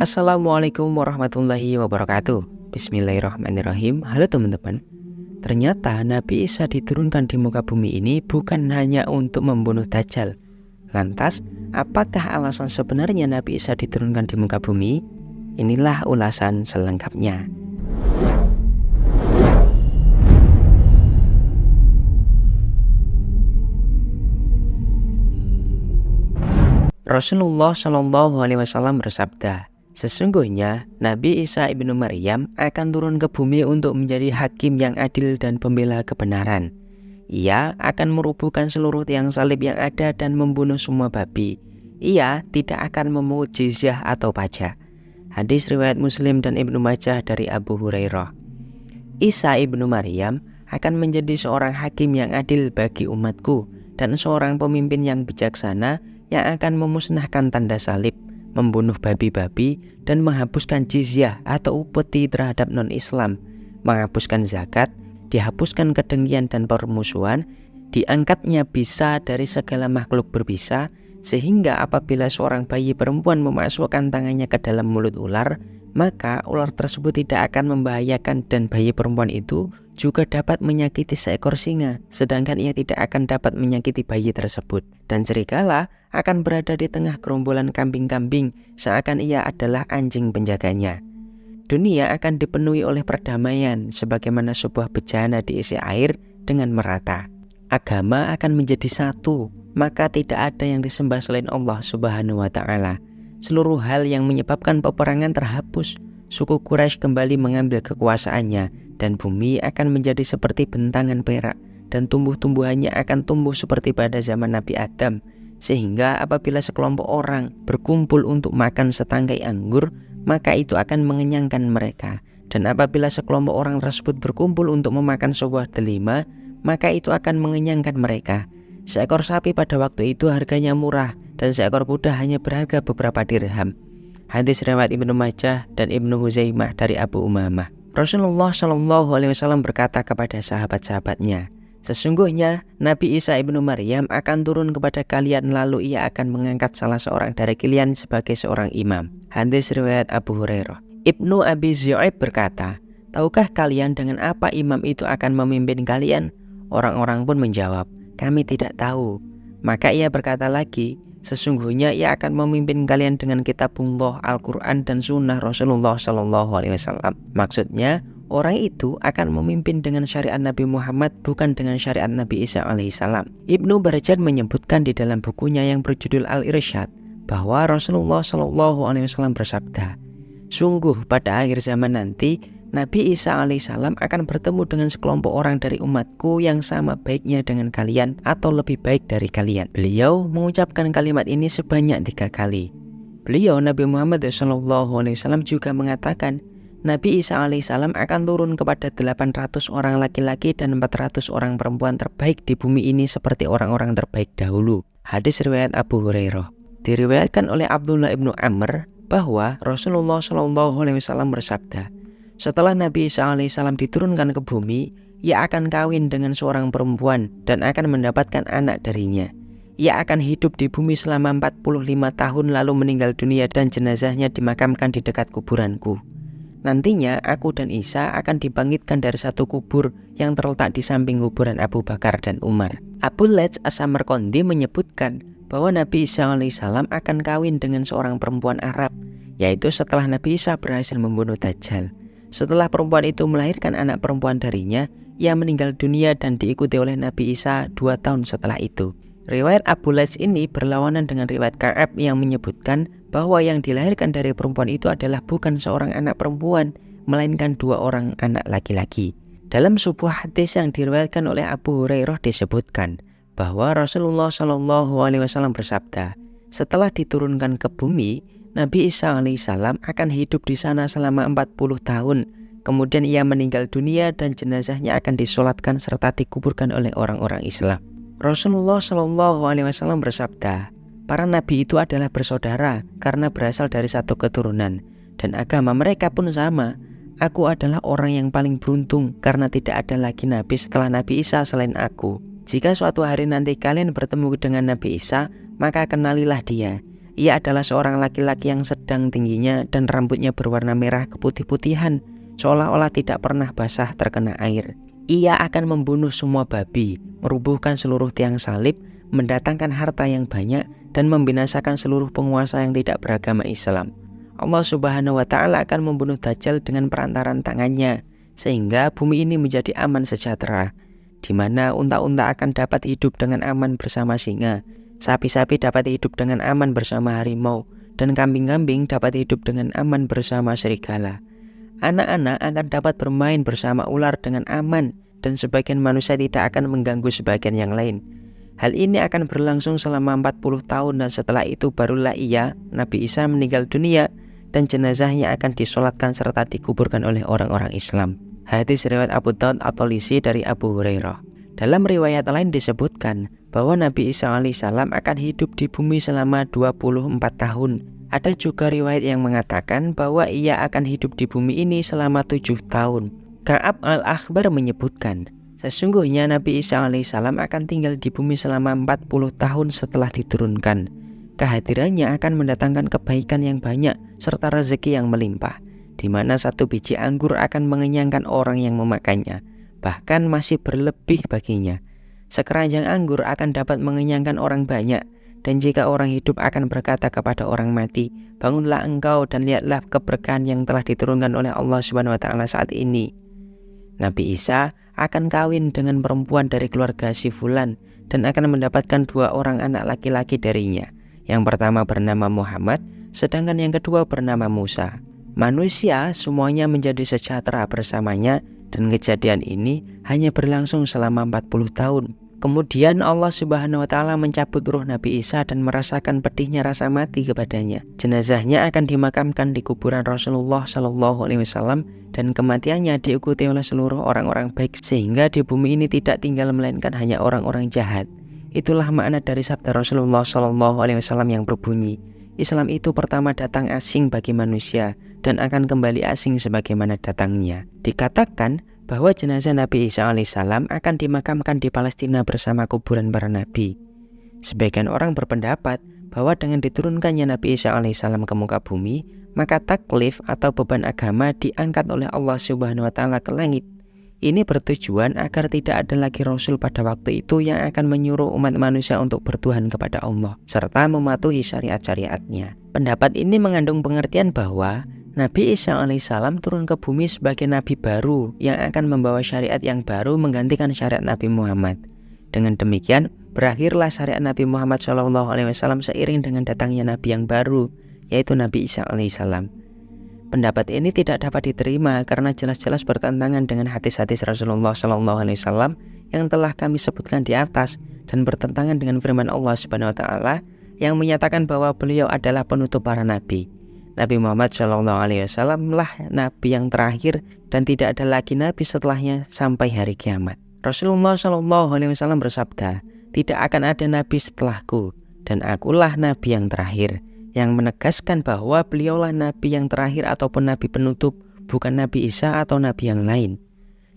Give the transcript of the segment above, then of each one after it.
Assalamualaikum warahmatullahi wabarakatuh. Bismillahirrahmanirrahim. Halo teman-teman. Ternyata Nabi Isa diturunkan di muka bumi ini bukan hanya untuk membunuh Dajjal. Lantas, apakah alasan sebenarnya Nabi Isa diturunkan di muka bumi? Inilah ulasan selengkapnya. Rasulullah Shallallahu Alaihi Wasallam bersabda, sesungguhnya Nabi Isa ibnu Maryam akan turun ke bumi untuk menjadi hakim yang adil dan pembela kebenaran. Ia akan merubuhkan seluruh tiang salib yang ada dan membunuh semua babi. Ia tidak akan memungut jizyah atau pajak. Hadis riwayat Muslim dan Ibnu Majah dari Abu Hurairah. Isa ibnu Maryam akan menjadi seorang hakim yang adil bagi umatku dan seorang pemimpin yang bijaksana yang akan memusnahkan tanda salib, membunuh babi-babi, dan menghapuskan jizyah atau upeti terhadap non-Islam, menghapuskan zakat, dihapuskan kedengkian dan permusuhan, diangkatnya bisa dari segala makhluk berbisa, sehingga apabila seorang bayi perempuan memasukkan tangannya ke dalam mulut ular, maka ular tersebut tidak akan membahayakan dan bayi perempuan itu juga dapat menyakiti seekor singa, sedangkan ia tidak akan dapat menyakiti bayi tersebut. Dan serigala akan berada di tengah gerombolan kambing-kambing seakan ia adalah anjing penjaganya. Dunia akan dipenuhi oleh perdamaian sebagaimana sebuah bejana diisi air dengan merata. Agama akan menjadi satu, maka tidak ada yang disembah selain Allah Subhanahu wa Ta'ala. Seluruh hal yang menyebabkan peperangan terhapus. Suku Quraisy kembali mengambil kekuasaannya, dan bumi akan menjadi seperti bentangan perak, dan tumbuh-tumbuhannya akan tumbuh seperti pada zaman Nabi Adam, sehingga apabila sekelompok orang berkumpul untuk makan setangkai anggur, maka itu akan mengenyangkan mereka. Dan apabila sekelompok orang tersebut berkumpul untuk memakan sebuah delima, maka itu akan mengenyangkan mereka. Seekor sapi pada waktu itu harganya murah, dan seekor kuda hanya berharga beberapa dirham. Hadis riwayat Ibnu Majah dan Ibnu Huzaimah dari Abu Umamah. Rasulullah Shallallahu Alaihi Wasallam berkata kepada sahabat-sahabatnya, sesungguhnya Nabi Isa ibnu Maryam akan turun kepada kalian, lalu ia akan mengangkat salah seorang dari kalian sebagai seorang imam. Hadis riwayat Abu Hurairah. Ibnu Abi Zu'aib berkata, tahukah kalian dengan apa imam itu akan memimpin kalian? Orang-orang pun menjawab, kami tidak tahu. Maka ia berkata lagi, sesungguhnya ia akan memimpin kalian dengan kitabullah, Al-Quran, dan sunnah Rasulullah Shallallahu Alaihi Wasallam. Maksudnya, orang itu akan memimpin dengan syariat Nabi Muhammad, bukan dengan syariat Nabi Isa alaihissalam. Ibnu Barjad menyebutkan di dalam bukunya yang berjudul Al-Irsyad bahwa Rasulullah Shallallahu Alaihi Wasallam bersabda, sungguh pada akhir zaman nanti Nabi Isa alaihissalam akan bertemu dengan sekelompok orang dari umatku yang sama baiknya dengan kalian atau lebih baik dari kalian. Beliau mengucapkan kalimat ini sebanyak 3 kali. Beliau Nabi Muhammad SAW juga mengatakan, Nabi Isa alaihissalam akan turun kepada 800 orang laki-laki dan 400 orang perempuan terbaik di bumi ini seperti orang-orang terbaik dahulu. Hadis riwayat Abu Hurairah. Diriwayatkan oleh Abdullah ibnu Amr bahwa Rasulullah SAW bersabda, setelah Nabi Isa alaihissalam diturunkan ke bumi, ia akan kawin dengan seorang perempuan dan akan mendapatkan anak darinya. Ia akan hidup di bumi selama 45 tahun lalu meninggal dunia dan jenazahnya dimakamkan di dekat kuburanku. Nantinya aku dan Isa akan dibangkitkan dari satu kubur yang terletak di samping kuburan Abu Bakar dan Umar. Abu Laj As-Samarqandi menyebutkan bahwa Nabi Isa alaihissalam akan kawin dengan seorang perempuan Arab, yaitu setelah Nabi Isa berhasil membunuh Dajjal. Setelah perempuan itu melahirkan anak perempuan darinya, ia meninggal dunia dan diikuti oleh Nabi Isa 2 tahun setelah itu. Riwayat Abu Laj ini berlawanan dengan riwayat Ka'ab yang menyebutkan bahwa yang dilahirkan dari perempuan itu adalah bukan seorang anak perempuan, melainkan 2 orang anak laki-laki. Dalam sebuah hadis yang diriwayatkan oleh Abu Hurairah disebutkan bahwa Rasulullah Shallallahu Alaihi Wasallam bersabda, setelah diturunkan ke bumi, Nabi Isa alaihissalam akan hidup di sana selama 40 tahun. Kemudian ia meninggal dunia dan jenazahnya akan disolatkan serta dikuburkan oleh orang-orang Islam. Rasulullah Shallallahu Alaihi Wasallam bersabda, para nabi itu adalah bersaudara karena berasal dari satu keturunan, dan agama mereka pun sama. Aku adalah orang yang paling beruntung karena tidak ada lagi nabi setelah Nabi Isa selain aku. Jika suatu hari nanti kalian bertemu dengan Nabi Isa, maka kenalilah dia. Ia adalah seorang laki-laki yang sedang tingginya dan rambutnya berwarna merah keputih-putihan, seolah-olah tidak pernah basah terkena air. Ia akan membunuh semua babi, merubuhkan seluruh tiang salib, mendatangkan harta yang banyak, dan membinasakan seluruh penguasa yang tidak beragama Islam. Allah Subhanahu wa Ta'ala akan membunuh Dajjal dengan perantaran tangannya, sehingga bumi ini menjadi aman sejahtera, di mana unta-unta akan dapat hidup dengan aman bersama singa, sapi-sapi dapat hidup dengan aman bersama harimau, dan kambing-kambing dapat hidup dengan aman bersama serigala. Anak-anak akan dapat bermain bersama ular dengan aman, dan sebagian manusia tidak akan mengganggu sebagian yang lain. Hal ini akan berlangsung selama 40 tahun dan setelah itu barulah Nabi Isa meninggal dunia dan jenazahnya akan disolatkan serta dikuburkan oleh orang-orang Islam. Hadis riwayat Abu Daud atau Lisi dari Abu Hurairah. Dalam riwayat lain disebutkan bahwa Nabi Isa alaihissalam akan hidup di bumi selama 24 tahun. Ada juga riwayat yang mengatakan bahwa ia akan hidup di bumi ini selama 7 tahun. Ka'ab al-Akhbar menyebutkan, sesungguhnya Nabi Isa alaihissalam akan tinggal di bumi selama 40 tahun setelah diturunkan. Kehadirannya akan mendatangkan kebaikan yang banyak serta rezeki yang melimpah, di mana satu biji anggur akan mengenyangkan orang yang memakannya, bahkan masih berlebih baginya. Sekeranjang anggur akan dapat mengenyangkan orang banyak. Dan jika orang hidup akan berkata kepada orang mati, bangunlah engkau dan lihatlah keberkahan yang telah diturunkan oleh Allah Subhanahu wa Ta'ala saat ini. Nabi Isa akan kawin dengan perempuan dari keluarga si Fulan dan akan mendapatkan 2 orang anak laki-laki darinya. Yang pertama bernama Muhammad, sedangkan yang kedua bernama Musa. Manusia semuanya menjadi sejahtera bersamanya dan kejadian ini hanya berlangsung selama 40 tahun. Kemudian Allah Subhanahu wa Ta'ala mencabut ruh Nabi Isa dan merasakan pedihnya rasa mati kepadanya. Jenazahnya akan dimakamkan di kuburan Rasulullah SAW dan kematiannya diikuti oleh seluruh orang-orang baik sehingga di bumi ini tidak tinggal melainkan hanya orang-orang jahat. Itulah makna dari sabda Rasulullah SAW yang berbunyi, Islam itu pertama datang asing bagi manusia dan akan kembali asing sebagaimana datangnya. Dikatakan bahwa jenazah Nabi Isa alaihissalam akan dimakamkan di Palestina bersama kuburan para nabi. Sebagian orang berpendapat bahwa dengan diturunkannya Nabi Isa alaihissalam ke muka bumi, maka taklif atau beban agama diangkat oleh Allah Subhanahu wa Ta'ala ke langit. Ini bertujuan agar tidak ada lagi Rasul pada waktu itu yang akan menyuruh umat manusia untuk bertuhan kepada Allah serta mematuhi syariat-syariatnya. Pendapat ini mengandung pengertian bahwa Nabi Isa alaihissalam turun ke bumi sebagai nabi baru yang akan membawa syariat yang baru menggantikan syariat Nabi Muhammad. Dengan demikian, berakhirlah syariat Nabi Muhammad SAW seiring dengan datangnya nabi yang baru, yaitu Nabi Isa alaihissalam. Pendapat ini tidak dapat diterima karena jelas-jelas bertentangan dengan hadis-hadis Rasulullah SAW yang telah kami sebutkan di atas dan bertentangan dengan firman Allah Subhanahu wa Ta'ala yang menyatakan bahwa beliau adalah penutup para nabi. Nabi Muhammad SAW lah nabi yang terakhir dan tidak ada lagi nabi setelahnya sampai hari kiamat. Rasulullah SAW bersabda, tidak akan ada nabi setelahku dan akulah nabi yang terakhir, yang menegaskan bahwa beliaulah nabi yang terakhir ataupun nabi penutup, bukan Nabi Isa atau nabi yang lain.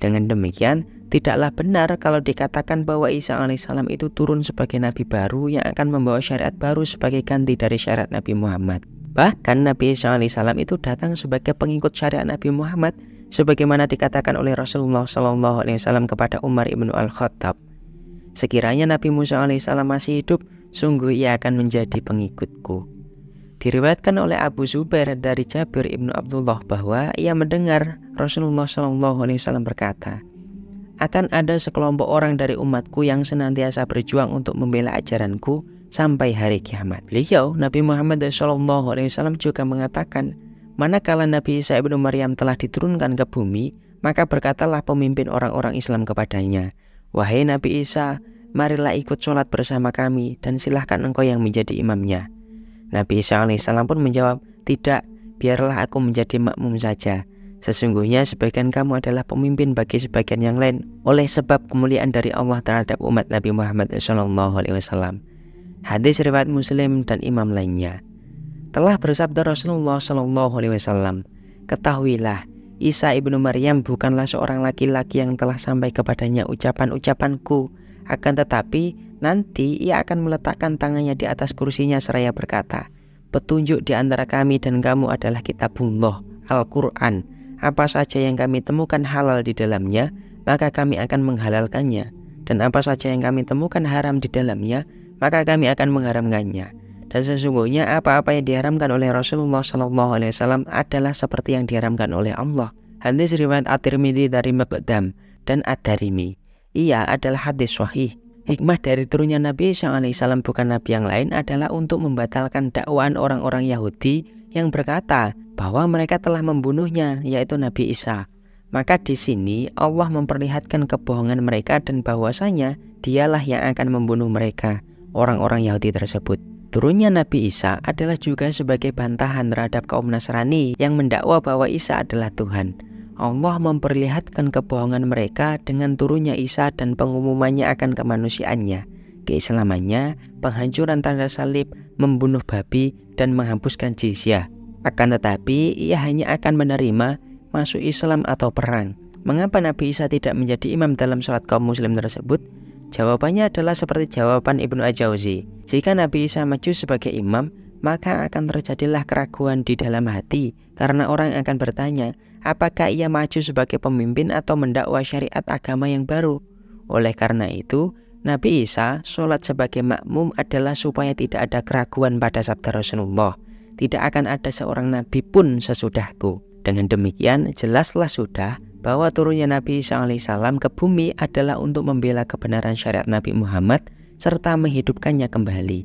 Dengan demikian, tidaklah benar kalau dikatakan bahwa Isa alaihissalam itu turun sebagai nabi baru yang akan membawa syariat baru sebagai ganti dari syariat Nabi Muhammad. Bahkan Nabi Isa alaihissalam itu datang sebagai pengikut syariat Nabi Muhammad sebagaimana dikatakan oleh Rasulullah SAW kepada Umar ibn al-Khattab. Sekiranya Nabi Musa alaihissalam masih hidup, sungguh ia akan menjadi pengikutku. Diriwayatkan oleh Abu Zubair dari Jabir ibnu Abdullah bahwa ia mendengar Rasulullah SAW berkata, akan ada sekelompok orang dari umatku yang senantiasa berjuang untuk membela ajaranku sampai hari kiamat. Beliau Nabi Muhammad SAW juga mengatakan, manakala Nabi Isa ibnu Maryam telah diturunkan ke bumi, maka berkatalah pemimpin orang-orang Islam kepadanya, wahai Nabi Isa, marilah ikut sholat bersama kami dan silahkan engkau yang menjadi imamnya. Nabi Isa alaihissalam pun menjawab, tidak, biarlah aku menjadi makmum saja. Sesungguhnya sebagian kamu adalah pemimpin bagi sebagian yang lain oleh sebab kemuliaan dari Allah terhadap umat Nabi Muhammad SAW. Hadis riwayat Muslim dan imam lainnya. Telah bersabda Rasulullah SAW, ketahuilah, Isa ibnu Maryam bukanlah seorang laki-laki yang telah sampai kepadanya ucapan-ucapanku, akan tetapi nanti ia akan meletakkan tangannya di atas kursinya seraya berkata, petunjuk di antara kami dan kamu adalah kitabullah, Al-Quran. Apa saja yang kami temukan halal di dalamnya, maka kami akan menghalalkannya. Dan apa saja yang kami temukan haram di dalamnya, maka kami akan mengharamkannya. Dan sesungguhnya apa-apa yang diharamkan oleh Rasulullah SAW adalah seperti yang diharamkan oleh Allah. Hadis riwayat At-Tirmidzi dari Miqdam dan Ad-Darimi. Ia adalah hadis sahih. Hikmah dari turunnya Nabi Isa alaihissalam bukan Nabi yang lain adalah untuk membatalkan dakwaan orang-orang Yahudi yang berkata bahwa mereka telah membunuhnya, yaitu Nabi Isa. Maka di sini Allah memperlihatkan kebohongan mereka dan bahwasanya dialah yang akan membunuh mereka, orang-orang Yahudi tersebut. Turunnya Nabi Isa adalah juga sebagai bantahan terhadap kaum Nasrani yang mendakwa bahwa Isa adalah Tuhan. Allah memperlihatkan kebohongan mereka dengan turunnya Isa dan pengumumannya akan kemanusiaannya, keislamannya, penghancuran tanda salib, membunuh babi, dan menghapuskan jizyah. Akan tetapi ia hanya akan menerima masuk Islam atau perang. Mengapa Nabi Isa tidak menjadi imam dalam sholat kaum muslim tersebut? Jawabannya adalah seperti jawaban Ibnu Al-Jauzi. Jika Nabi Isa maju sebagai imam, maka akan terjadilah keraguan di dalam hati, karena orang akan bertanya, apakah ia maju sebagai pemimpin atau mendakwa syariat agama yang baru. Oleh karena itu, Nabi Isa sholat sebagai makmum adalah supaya tidak ada keraguan pada sabda Rasulullah. Tidak akan ada seorang nabi pun sesudahku. Dengan demikian, jelaslah sudah bahwa turunnya Nabi Isa alaihissalam ke bumi adalah untuk membela kebenaran syariat Nabi Muhammad serta menghidupkannya kembali.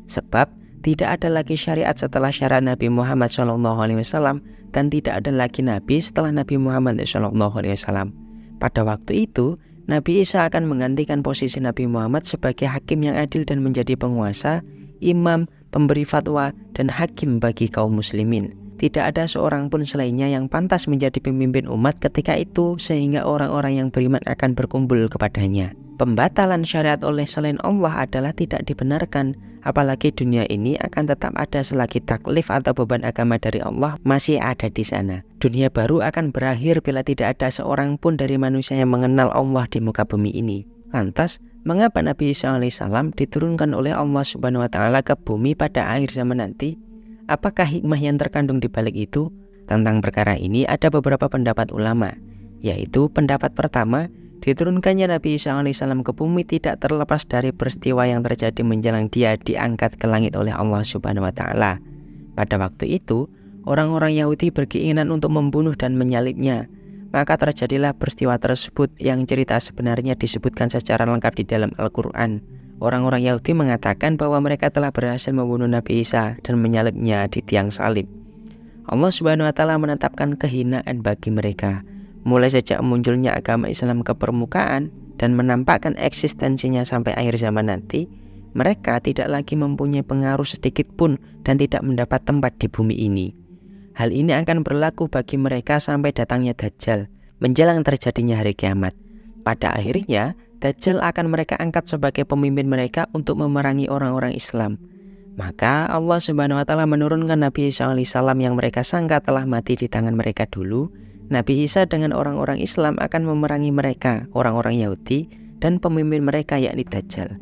Sebab tidak ada lagi syariat setelah syariat Nabi Muhammad SAW dan tidak ada lagi nabi setelah Nabi Muhammad SAW. Pada waktu itu, Nabi Isa akan menggantikan posisi Nabi Muhammad sebagai hakim yang adil dan menjadi penguasa, imam, pemberi fatwa, dan hakim bagi kaum muslimin. Tidak ada seorang pun selainnya yang pantas menjadi pemimpin umat ketika itu, sehingga orang-orang yang beriman akan berkumpul kepadanya. Pembatalan syariat oleh selain Allah adalah tidak dibenarkan, apalagi dunia ini akan tetap ada selagi taklif atau beban agama dari Allah masih ada di sana. Dunia baru akan berakhir bila tidak ada seorang pun dari manusia yang mengenal Allah di muka bumi ini. Lantas, mengapa Nabi Isa alaihissalam diturunkan oleh Allah Subhanahu wa Ta'ala ke bumi pada akhir zaman nanti? Apakah hikmah yang terkandung di balik itu? Tentang perkara ini ada beberapa pendapat ulama, yaitu pendapat pertama, diturunkannya Nabi Isa alaihissalam ke bumi tidak terlepas dari peristiwa yang terjadi menjelang dia diangkat ke langit oleh Allah Subhanahu wa Ta'ala. Pada waktu itu, orang-orang Yahudi berkeinginan untuk membunuh dan menyalibnya. Maka terjadilah peristiwa tersebut yang cerita sebenarnya disebutkan secara lengkap di dalam Al-Quran. Orang-orang Yahudi mengatakan bahwa mereka telah berhasil membunuh Nabi Isa dan menyalibnya di tiang salib. Allah Subhanahu wa Ta'ala menetapkan kehinaan bagi mereka. Mulai sejak munculnya agama Islam ke permukaan dan menampakkan eksistensinya sampai akhir zaman nanti, mereka tidak lagi mempunyai pengaruh sedikit pun dan tidak mendapat tempat di bumi ini. Hal ini akan berlaku bagi mereka sampai datangnya Dajjal, menjelang terjadinya hari kiamat. Pada akhirnya, Dajjal akan mereka angkat sebagai pemimpin mereka untuk memerangi orang-orang Islam. Maka Allah Subhanahu wa Ta'ala menurunkan Nabi Isa alaihissalam yang mereka sangka telah mati di tangan mereka dulu. Nabi Isa dengan orang-orang Islam akan memerangi mereka, orang-orang Yahudi, dan pemimpin mereka yakni Dajjal.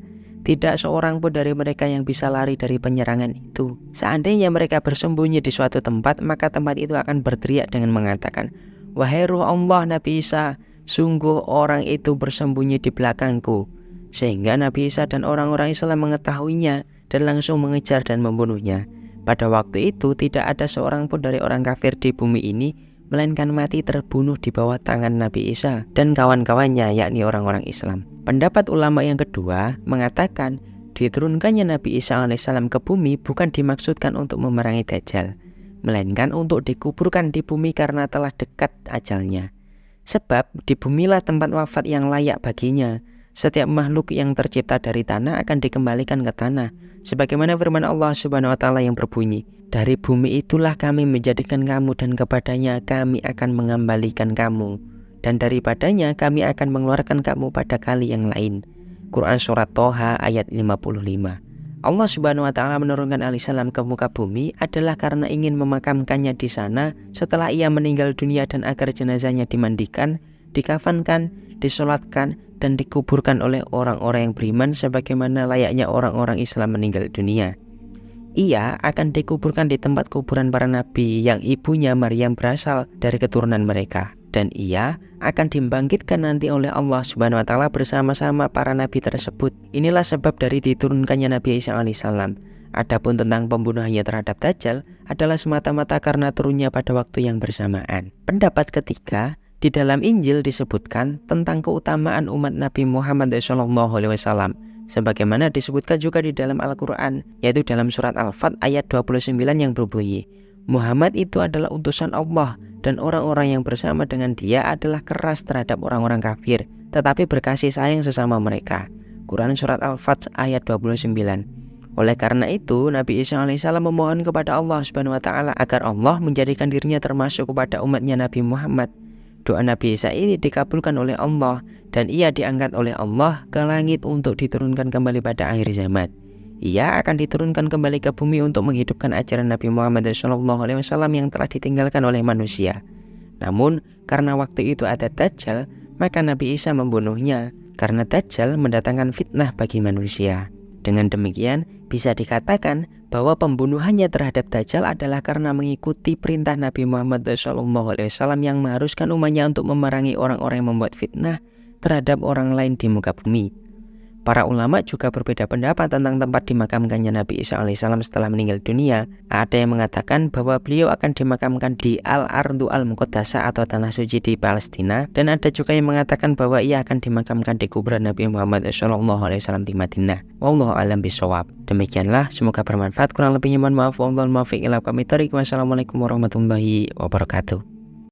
Tidak seorang pun dari mereka yang bisa lari dari penyerangan itu. Seandainya mereka bersembunyi di suatu tempat, maka tempat itu akan berteriak dengan mengatakan, "Wahai Ruh Allah Nabi Isa, sungguh orang itu bersembunyi di belakangku." Sehingga Nabi Isa dan orang-orang Islam mengetahuinya dan langsung mengejar dan membunuhnya. Pada waktu itu tidak ada seorang pun dari orang kafir di bumi ini melainkan mati terbunuh di bawah tangan Nabi Isa dan kawan-kawannya, yakni orang-orang Islam. Pendapat ulama yang kedua mengatakan diturunkannya Nabi Isa alaihissalam ke bumi bukan dimaksudkan untuk memerangi Dajjal, melainkan untuk dikuburkan di bumi karena telah dekat ajalnya. Sebab di bumilah tempat wafat yang layak baginya. Setiap makhluk yang tercipta dari tanah akan dikembalikan ke tanah. Sebagaimana firman Allah Subhanahu wa Ta'ala yang berbunyi, "Dari bumi itulah kami menjadikan kamu dan kepadanya kami akan mengembalikan kamu. Dan daripadanya kami akan mengeluarkan kamu pada kali yang lain." Quran Surat Toha ayat 55. Allah Subhanahu wa Ta'ala menurunkan alaihissalam ke muka bumi adalah karena ingin memakamkannya di sana setelah ia meninggal dunia dan agar jenazahnya dimandikan, dikafankan, disolatkan, dan dikuburkan oleh orang-orang yang beriman sebagaimana layaknya orang-orang Islam meninggal dunia. ia akan dikuburkan di tempat kuburan para nabi yang ibunya Maryam berasal dari keturunan mereka. Dan ia akan dibangkitkan nanti oleh Allah Subhanahu wa Ta'ala bersama-sama para nabi tersebut. Inilah sebab dari diturunkannya Nabi Isa alaihissalam. Adapun tentang pembunuhannya terhadap Dajjal adalah semata-mata karena turunnya pada waktu yang bersamaan. Pendapat ketiga, di dalam Injil disebutkan tentang keutamaan umat Nabi Muhammad SAW, sebagaimana disebutkan juga di dalam Al-Quran, yaitu dalam surat Al-Fat ayat 29 yang berbunyi, Muhammad itu adalah utusan Allah dan orang-orang yang bersama dengan dia adalah keras terhadap orang-orang kafir, tetapi berkasih sayang sesama mereka. Quran surat Al-Fat ayat 29. Oleh karena itu, Nabi Isa alaihissalam memohon kepada Allah Subhanahu wa Ta'ala agar Allah menjadikan dirinya termasuk kepada umatnya Nabi Muhammad. Doa Nabi Isa ini dikabulkan oleh Allah dan ia diangkat oleh Allah ke langit untuk diturunkan kembali pada akhir zaman. Ia akan diturunkan kembali ke bumi untuk menghidupkan ajaran Nabi Muhammad SAW yang telah ditinggalkan oleh manusia. Namun, karena waktu itu ada Dajjal, maka Nabi Isa membunuhnya karena Dajjal mendatangkan fitnah bagi manusia. Dengan demikian, bisa dikatakan bahwa pembunuhannya terhadap Dajjal adalah karena mengikuti perintah Nabi Muhammad SAW yang mengharuskan umatnya untuk memerangi orang-orang yang membuat fitnah terhadap orang lain di muka bumi. Para ulama juga berbeda pendapat tentang tempat dimakamkannya Nabi Isa alaihissalam setelah meninggal dunia. Ada yang mengatakan bahwa beliau akan dimakamkan di Al-Ardu Al-Muqaddasah atau Tanah Suci di Palestina, dan ada juga yang mengatakan bahwa ia akan dimakamkan di kuburan Nabi Muhammad SAW di Madinah. Wallahu a'lam bishawab. Demikianlah, semoga bermanfaat. Kurang lebihnya mohon maaf. Wassalamualaikum warahmatullahi wabarakatuh.